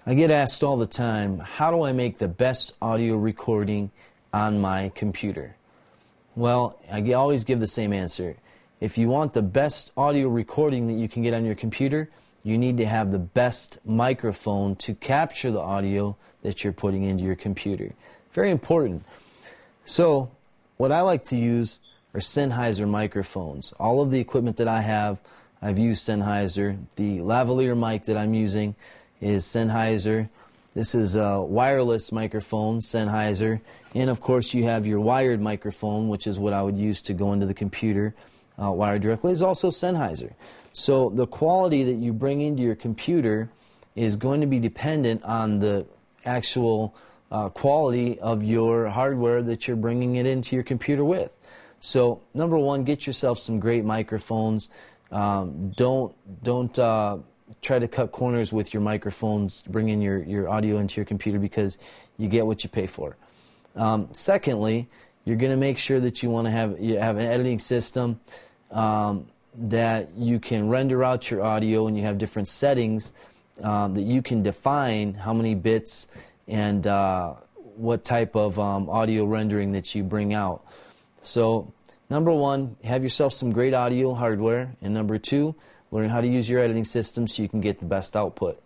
I get asked all the time, how do I make the best audio recording on my computer? Well, I always give the same answer. If you want the best audio recording that you can get on your computer, you need to have the best microphone to capture the audio that you're putting into your computer. Very important. So, what I like to use are Sennheiser microphones. All of the equipment that I have, I've used Sennheiser. The lavalier mic that I'm using is Sennheiser. This is a wireless microphone, Sennheiser. And of course you have your wired microphone, which is what I would use to go into the computer wired directly, is also Sennheiser. So the quality that you bring into your computer is going to be dependent on the actual quality of your hardware that you're bringing it into your computer with. So number one, get yourself some great microphones. Don't try to cut corners with your microphones, bring in your audio into your computer, because you get what you pay for. Secondly, you're going to make sure that you have an editing system that you can render out your audio, and you have different settings that you can define how many bits and what type of audio rendering that you bring out. So number one, have yourself some great audio hardware, and number two, learn how to use your editing system so you can get the best output.